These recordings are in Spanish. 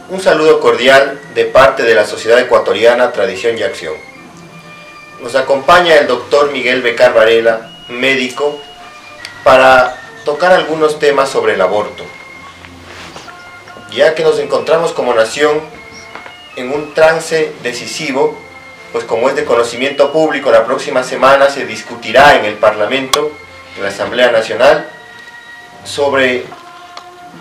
Un saludo cordial de parte de la Sociedad Ecuatoriana Tradición y Acción. Nos acompaña el doctor Miguel Becar Varela, médico, para tocar algunos temas sobre el aborto. Ya que nos encontramos como nación en un trance decisivo, pues como es de conocimiento público, la próxima semana se discutirá en el Parlamento, en la Asamblea Nacional, sobre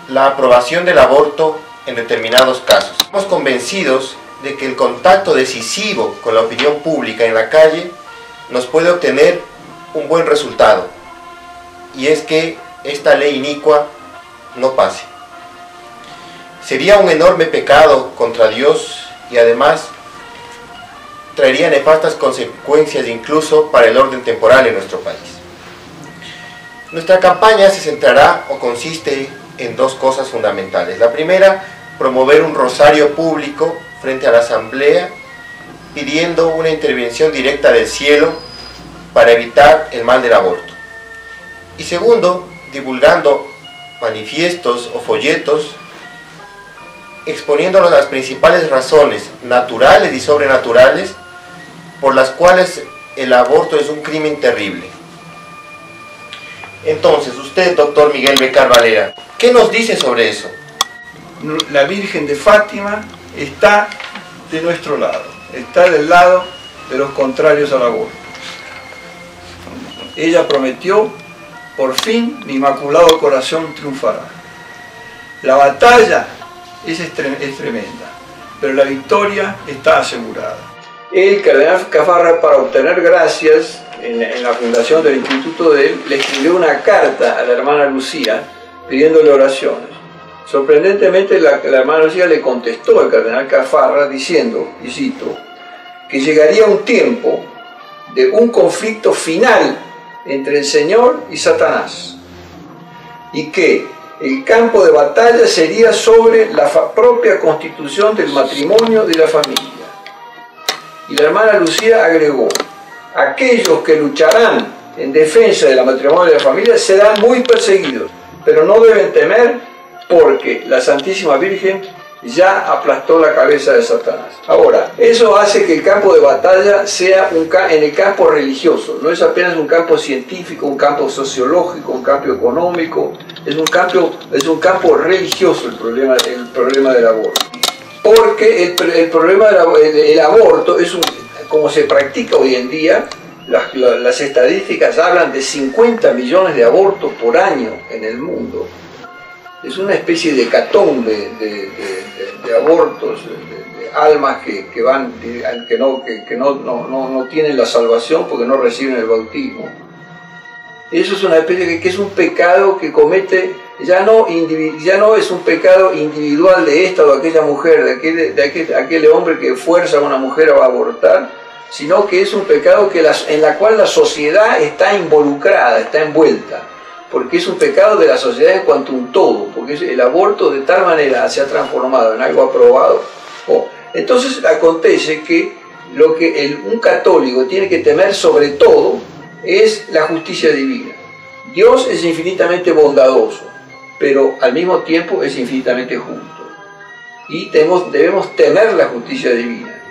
la aprobación del aborto en determinados casos. Estamos convencidos de que el contacto decisivo con la opinión pública en la calle nos puede obtener un buen resultado, y es que esta ley inicua no pase. Sería un enorme pecado contra Dios y además traería nefastas consecuencias incluso para el orden temporal en nuestro país. Nuestra campaña se centrará o consiste en dos cosas fundamentales. La primera, promover un rosario público frente a la Asamblea pidiendo una intervención directa del cielo para evitar el mal del aborto. Y segundo, divulgando manifiestos o folletos exponiéndonos las principales razones naturales y sobrenaturales por las cuales el aborto es un crimen terrible. Entonces, usted, doctor Miguel Becar Varela, ¿qué nos dice sobre eso? La Virgen de Fátima está de nuestro lado, está del lado de los contrarios al aborto. Ella prometió: por fin mi Inmaculado Corazón triunfará. La batalla es tremenda, pero la victoria está asegurada. El cardenal Cafarra, para obtener gracias en la fundación del instituto de él, le escribió una carta a la hermana Lucía pidiéndole oraciones. Sorprendentemente, la hermana Lucía le contestó al cardenal Cafarra diciendo, y cito, que llegaría un tiempo de un conflicto final entre el Señor y Satanás, y que el campo de batalla sería sobre la propia constitución del matrimonio y de la familia. Y la hermana Lucía agregó: aquellos que lucharán en defensa de la matrimonio y de la familia serán muy perseguidos, pero no deben temer, porque la Santísima Virgen ya aplastó la cabeza de Satanás. Ahora, eso hace que el campo de batalla sea en el campo religioso, no es apenas un campo científico, un campo sociológico, un campo económico, es un campo religioso el problema del aborto. Porque el problema del aborto es como se practica hoy en día. Las estadísticas hablan de 50 millones de abortos por año en el mundo. Es una especie de hecatombe de abortos, de almas que no tienen la salvación porque no reciben el bautismo. Eso es una especie que es un pecado que comete, ya no es un pecado individual de esta o de aquella mujer, de aquel hombre que fuerza a una mujer a abortar, sino que es un pecado en la cual la sociedad está involucrada, está envuelta, porque es un pecado de la sociedad en cuanto a un todo, porque el aborto de tal manera se ha transformado en algo aprobado. Entonces acontece que lo que un católico tiene que temer sobre todo es la justicia divina. Dios es infinitamente bondadoso, pero al mismo tiempo es infinitamente justo. Y debemos temer la justicia divina.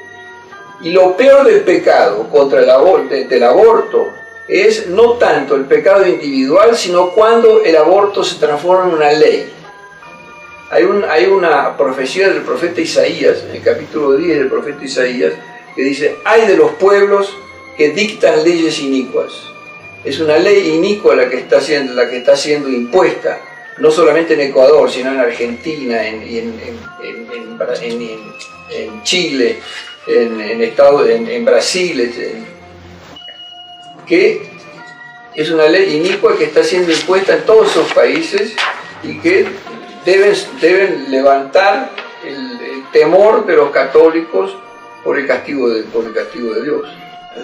Y lo peor del pecado contra del aborto es no tanto el pecado individual, sino cuando el aborto se transforma en una ley. Hay una profecía del profeta Isaías, en el capítulo 10 del profeta Isaías, que dice: ay de los pueblos que dictan leyes inicuas. Es una ley inicua la que está siendo impuesta, no solamente en Ecuador, sino en Argentina, en Chile, en Brasil, que es una ley inicua que está siendo impuesta en todos esos países y que deben levantar el temor de los católicos por el castigo de Dios.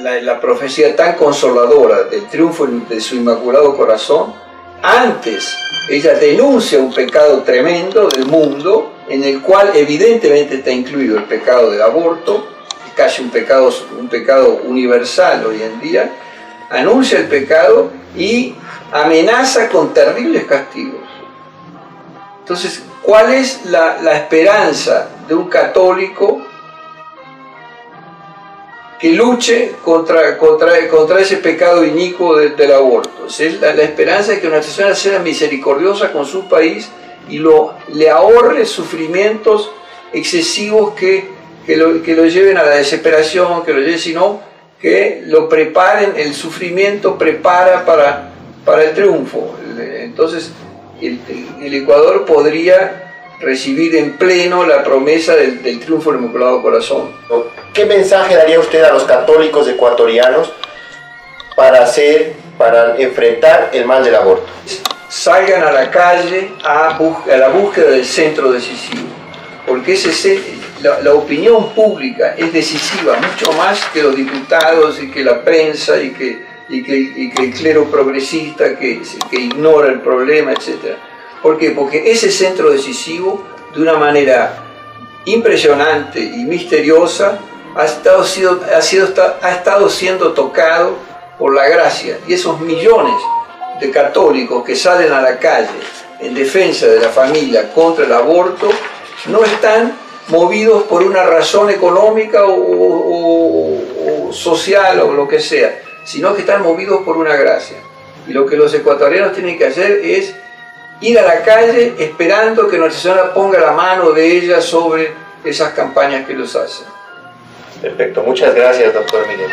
La profecía tan consoladora del triunfo de su Inmaculado Corazón, antes ella denuncia un pecado tremendo del mundo, en el cual evidentemente está incluido el pecado del aborto, casi un pecado universal hoy en día. Anuncia el pecado y amenaza con terribles castigos. Entonces, ¿cuál es la esperanza de un católico que luche contra ese pecado inicuo del aborto? Es la esperanza de que Nuestra Señora sea misericordiosa con su país y le ahorre sufrimientos excesivos que lo lleven a la desesperación, que lo lleven, sino que lo preparen. El sufrimiento prepara para el triunfo. Entonces el Ecuador podría recibir en pleno la promesa del triunfo del Inmaculado Corazón. ¿Qué mensaje daría usted a los católicos ecuatorianos para enfrentar el mal del aborto? Salgan a la calle a la búsqueda del centro decisivo, porque la opinión pública es decisiva, mucho más que los diputados y que la prensa y que el clero progresista que ignora el problema, etc. ¿Por qué? Porque ese centro decisivo, de una manera impresionante y misteriosa, ha estado siendo tocado por la gracia, y esos millones de católicos que salen a la calle en defensa de la familia contra el aborto no están movidos por una razón económica o social o lo que sea, sino que están movidos por una gracia. Y lo que los ecuatorianos tienen que hacer es ir a la calle esperando que Nuestra Señora ponga la mano de ella sobre esas campañas que los hacen. Perfecto, muchas gracias, doctor Miguel.